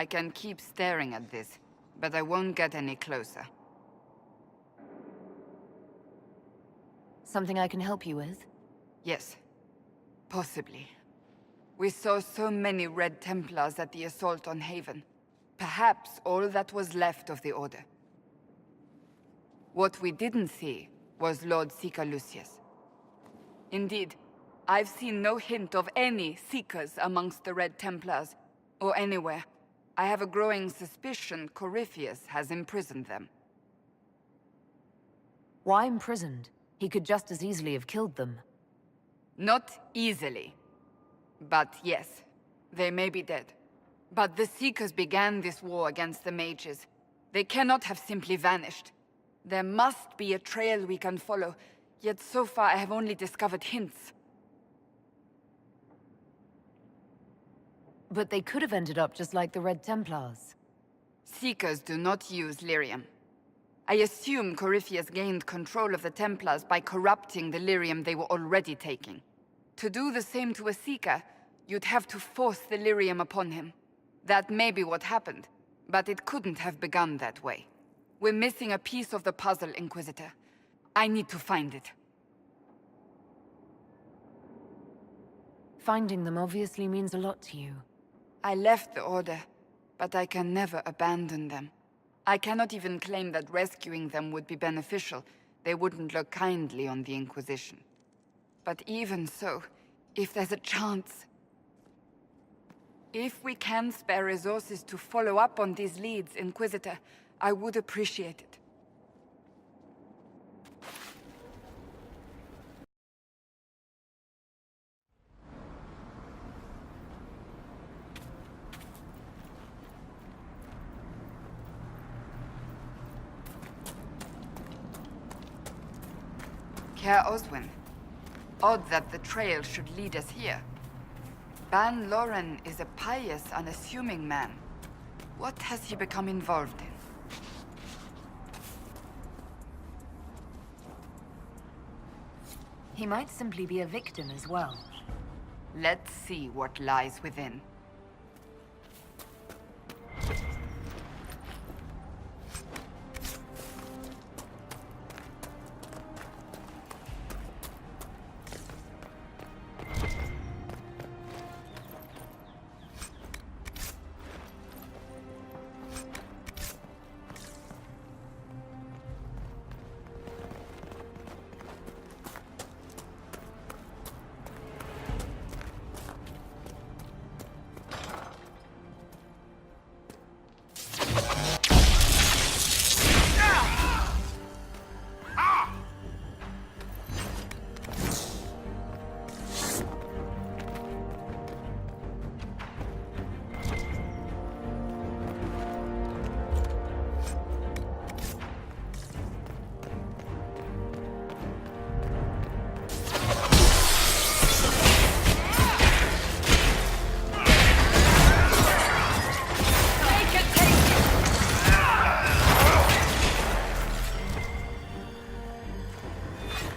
I can keep staring at this, but I won't get any closer. Something I can help you with? Yes. Possibly. We saw so many Red Templars at the assault on Haven. Perhaps all that was left of the Order. What we didn't see was Lord Seeker Lucius. Indeed, I've seen no hint of any Seekers amongst the Red Templars, or anywhere. I have a growing suspicion Corypheus has imprisoned them. Why imprisoned? He could just as easily have killed them. Not easily. But yes, they may be dead. But the Seekers began this war against the mages. They cannot have simply vanished. There must be a trail we can follow, yet so far I have only discovered hints. But they could have ended up just like the Red Templars. Seekers do not use lyrium. I assume Corypheus gained control of the Templars by corrupting the lyrium they were already taking. To do the same to a Seeker, you'd have to force the lyrium upon him. That may be what happened, but it couldn't have begun that way. We're missing a piece of the puzzle, Inquisitor. I need to find it. Finding them obviously means a lot to you. I left the Order, but I can never abandon them. I cannot even claim that rescuing them would be beneficial. They wouldn't look kindly on the Inquisition. But even so, if there's a chance... If we can spare resources to follow up on these leads, Inquisitor, I would appreciate it. Care Oswin. Odd that the trail should lead us here. Ban Loren is a pious, unassuming man. What has he become involved in? He might simply be a victim as well. Let's see what lies within.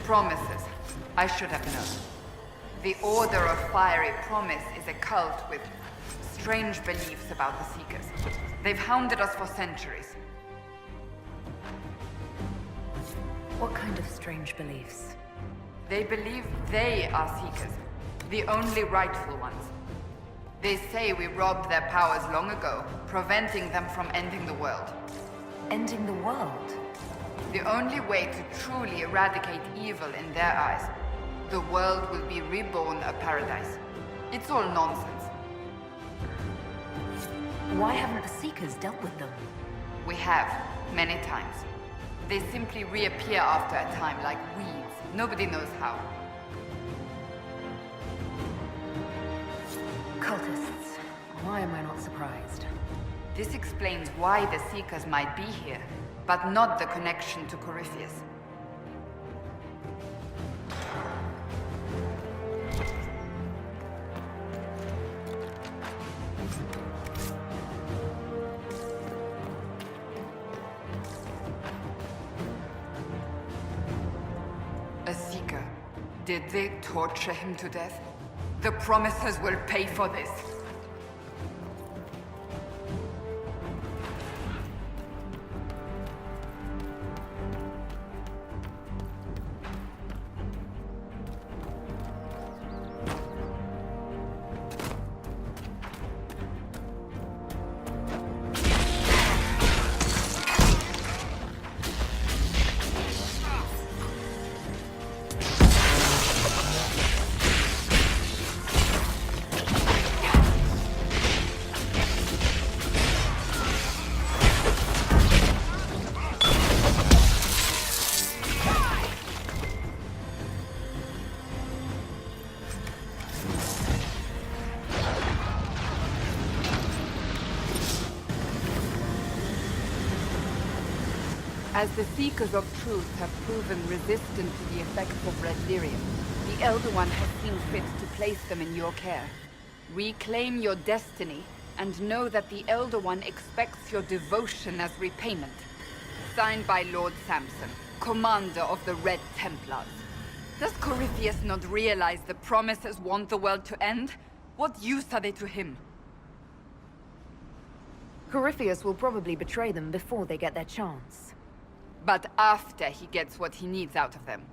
Promises. I should have known. The Order of Fiery Promise is a cult with strange beliefs about the Seekers. They've hounded us for centuries. What kind of strange beliefs? They believe they are Seekers, the only rightful ones. They say we robbed their powers long ago, preventing them from ending the world. Ending the world? The only way to truly eradicate evil in their eyes, the world will be reborn a paradise. It's all nonsense. Why haven't the Seekers dealt with them? We have, many times. They simply reappear after a time like weeds. Nobody knows how. Cultists. Why am I not surprised? This explains why the Seekers might be here, but not the connection to Corypheus. A Seeker. Did they torture him to death? The Promisers will pay for this. As the Seekers of Truth have proven resistant to the effects of red lyrium, the Elder One has seen fit to place them in your care. Reclaim your destiny, and know that the Elder One expects your devotion as repayment. Signed by Lord Samson, Commander of the Red Templars. Does Corypheus not realize the promises want the world to end? What use are they to him? Corypheus will probably betray them before they get their chance. But after he gets what he needs out of them.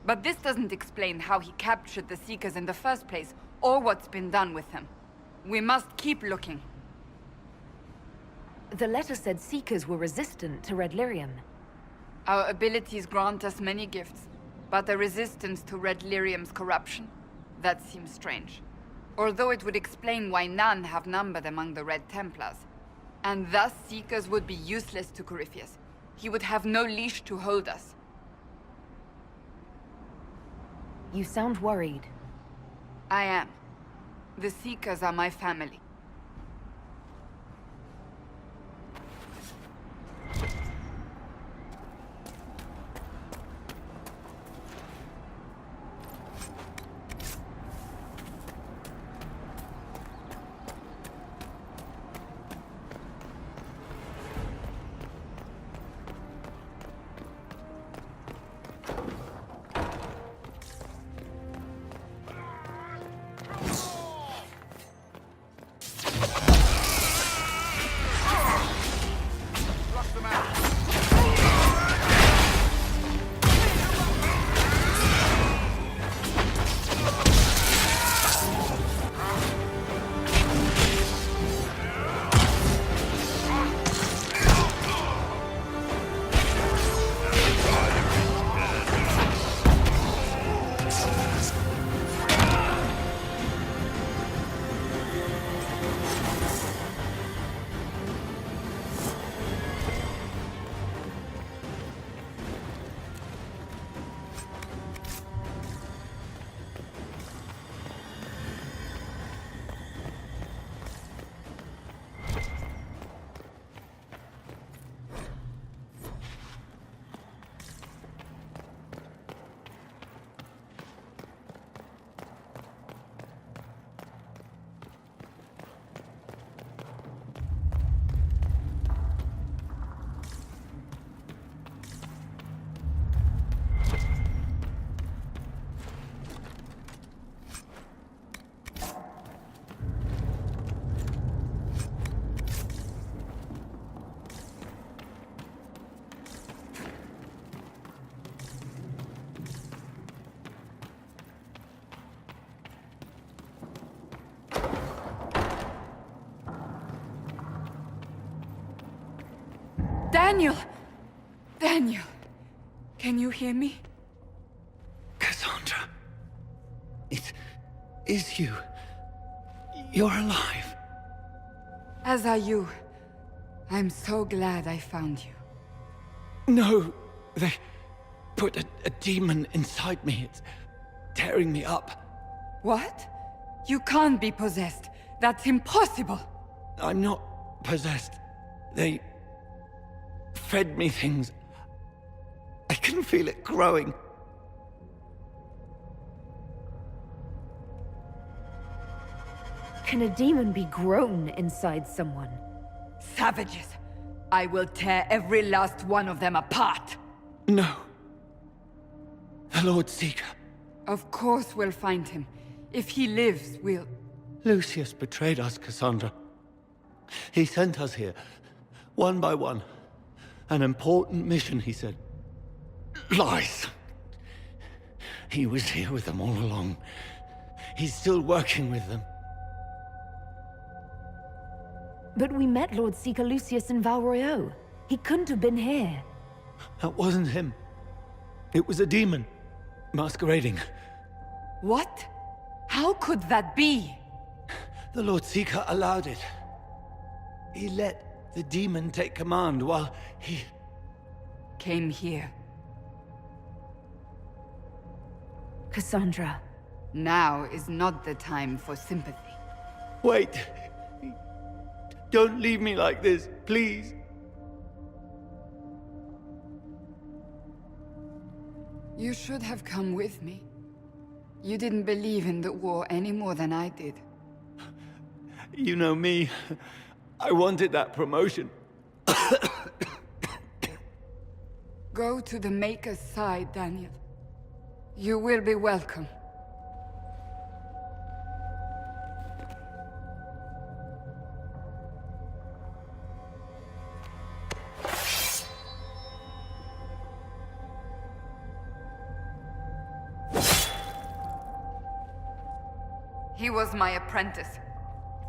But this doesn't explain how he captured the Seekers in the first place, or what's been done with them. We must keep looking. The letter said Seekers were resistant to red lyrium. Our abilities grant us many gifts, but a resistance to red lyrium's corruption? That seems strange. Although it would explain why none have numbered among the Red Templars. And thus Seekers would be useless to Corypheus. He would have no leash to hold us. You sound worried. I am. The Seekers are my family. Daniel! Daniel! Can you hear me? Cassandra. It is you. You're alive. As are you. I'm so glad I found you. No, they put a demon inside me. It's tearing me up. What? You can't be possessed. That's impossible. I'm not possessed. They fed me things. I can feel it growing. Can a demon be grown inside someone? Savages. I will tear every last one of them apart. No. The Lord Seeker. Of course we'll find him. If he lives, we'll... Lucius betrayed us, Cassandra. He sent us here, one by one. An important mission, he said. Lies. He was here with them all along. He's still working with them. But we met Lord Seeker Lucius in Val Royeaux. He couldn't have been here. That wasn't him. It was a demon, masquerading. What? How could that be? The Lord Seeker allowed it. He let the demon take command while he... Came here. Cassandra. Now is not the time for sympathy. Wait! Don't leave me like this, please. You should have come with me. You didn't believe in the war any more than I did. You know me. I wanted that promotion. Go to the Maker's side, Daniel. You will be welcome. He was my apprentice.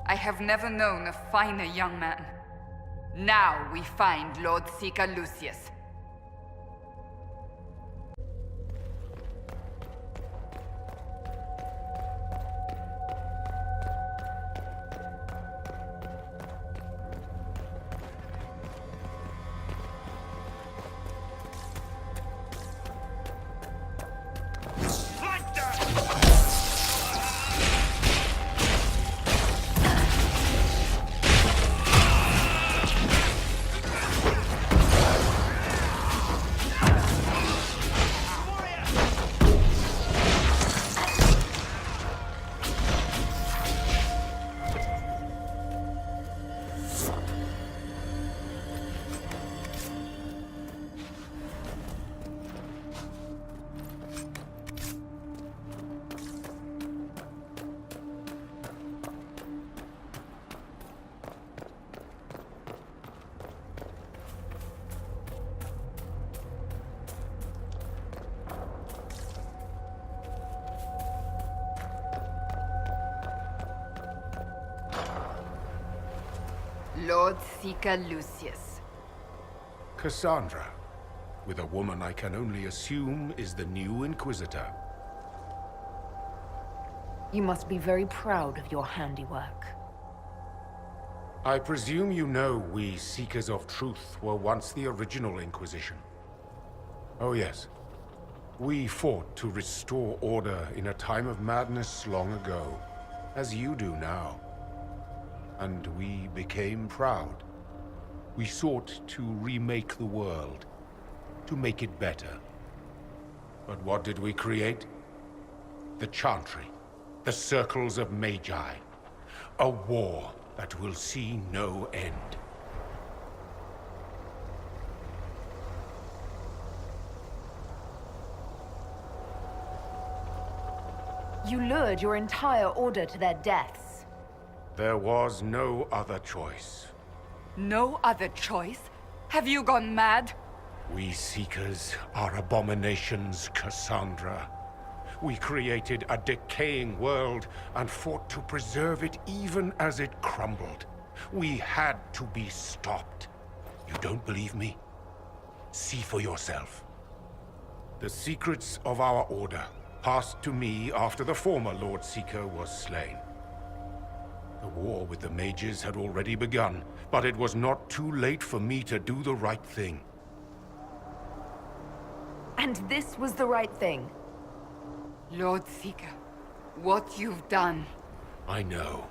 I have never known a finer young man. Now we find Lord Seeker Lucius. Lord Seeker Lucius. Cassandra, with a woman I can only assume is the new Inquisitor. You must be very proud of your handiwork. I presume you know we Seekers of Truth were once the original Inquisition. Oh yes. We fought to restore order in a time of madness long ago, as you do now. And we became proud. We sought to remake the world, to make it better. But what did we create? The Chantry, the Circles of Magi. A war that will see no end. You lured your entire order to their deaths. There was no other choice. No other choice? Have you gone mad? We Seekers are abominations, Cassandra. We created a decaying world and fought to preserve it even as it crumbled. We had to be stopped. You don't believe me? See for yourself. The secrets of our order passed to me after the former Lord Seeker was slain. The war with the mages had already begun, but it was not too late for me to do the right thing. And this was the right thing. Lord Seeker, what you've done. I know.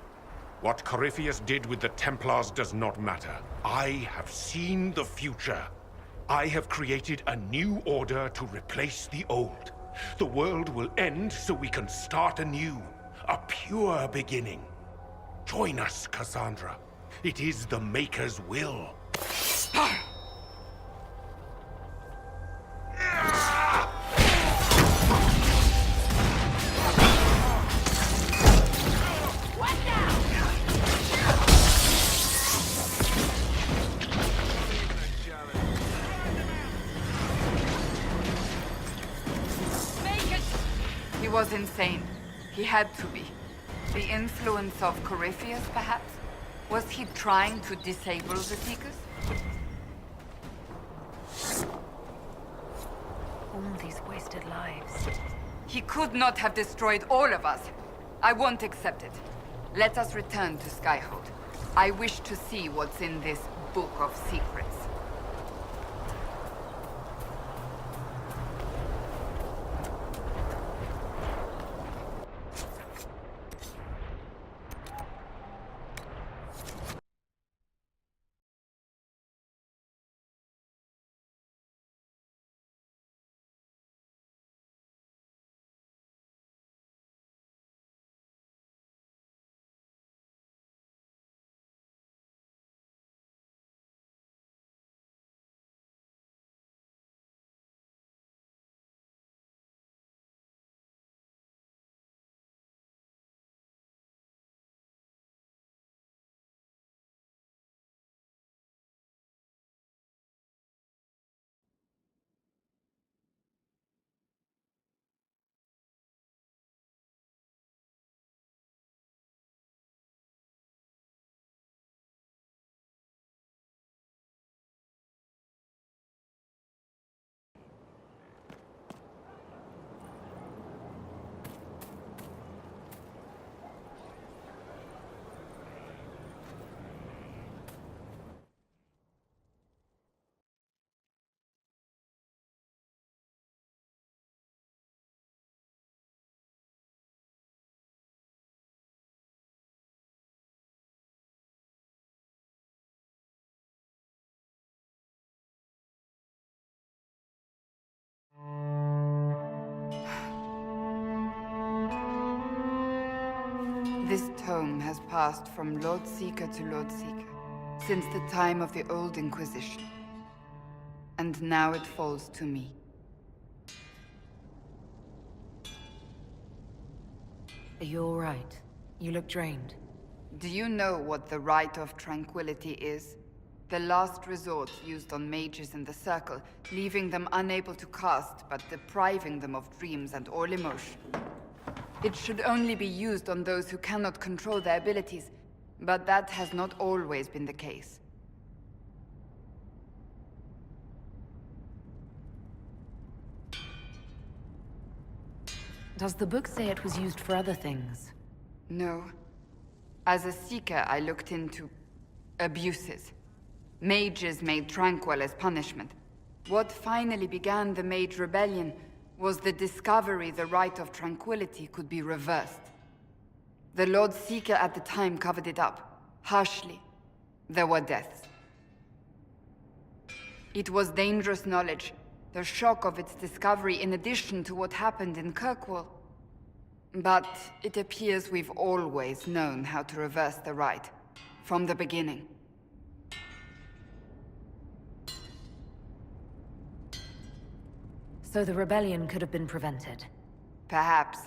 What Corypheus did with the Templars does not matter. I have seen the future. I have created a new order to replace the old. The world will end so we can start anew. A pure beginning. Join us, Cassandra. It is the Maker's will. He was insane. He had to be. The influence of Corypheus, perhaps? Was he trying to disable the Seekers? All these wasted lives. He could not have destroyed all of us. I won't accept it. Let us return to Skyhold. I wish to see what's in this book of secrets. This tome has passed from Lord Seeker to Lord Seeker since the time of the Old Inquisition. And now it falls to me. Are you all right? You look drained. Do you know what the Rite of Tranquility is? The last resort used on mages in the Circle, leaving them unable to cast, but depriving them of dreams and all emotion. It should only be used on those who cannot control their abilities, but that has not always been the case. Does the book say it was used for other things? No. As a Seeker, I looked into abuses. Mages made Tranquil as punishment. What finally began the Mage Rebellion was the discovery the Rite of Tranquility could be reversed. The Lord Seeker at the time covered it up, harshly. There were deaths. It was dangerous knowledge, the shock of its discovery in addition to what happened in Kirkwall. But it appears we've always known how to reverse the Rite, from the beginning. So the rebellion could have been prevented. Perhaps,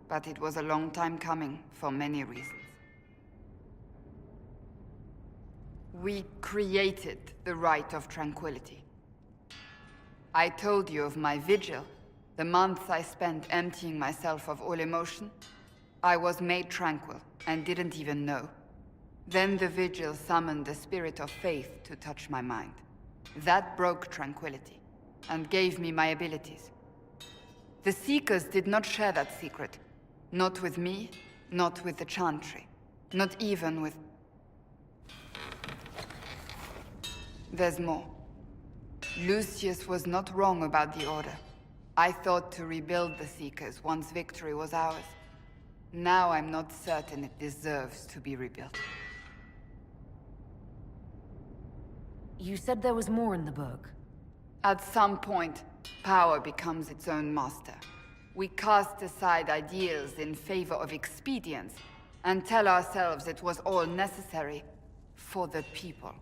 but it was a long time coming, for many reasons. We created the Rite of Tranquility. I told you of my vigil, the months I spent emptying myself of all emotion. I was made tranquil, and didn't even know. Then the vigil summoned the spirit of faith to touch my mind. That broke tranquility, and gave me my abilities. The Seekers did not share that secret. Not with me, not with the Chantry, not even with... There's more. Lucius was not wrong about the Order. I thought to rebuild the Seekers once victory was ours. Now I'm not certain it deserves to be rebuilt. You said there was more in the book. At some point, power becomes its own master. We cast aside ideals in favor of expedience, and tell ourselves it was all necessary for the people.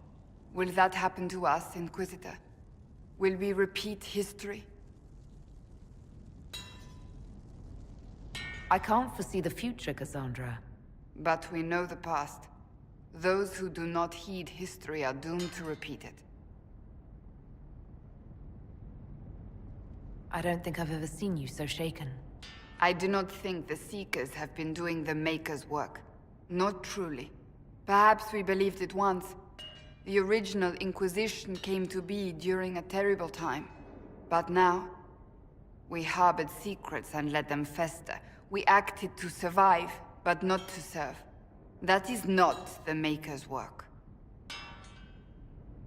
Will that happen to us, Inquisitor? Will we repeat history? I can't foresee the future, Cassandra. But we know the past. Those who do not heed history are doomed to repeat it. I don't think I've ever seen you so shaken. I do not think the Seekers have been doing the Maker's work. Not truly. Perhaps we believed it once. The original Inquisition came to be during a terrible time. But now, we harbored secrets and let them fester. We acted to survive, but not to serve. That is not the Maker's work.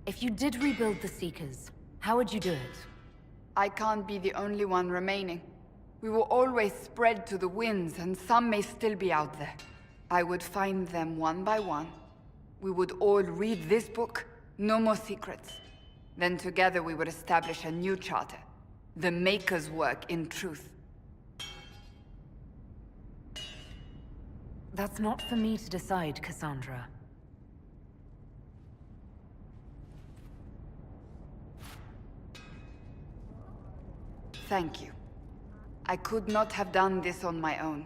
If you did rebuild the Seekers, how would you do it? I can't be the only one remaining. We will always spread to the winds, and some may still be out there. I would find them one by one. We would all read this book, no more secrets. Then together we would establish a new charter. The Maker's work in truth. That's not for me to decide, Cassandra. Thank you. I could not have done this on my own.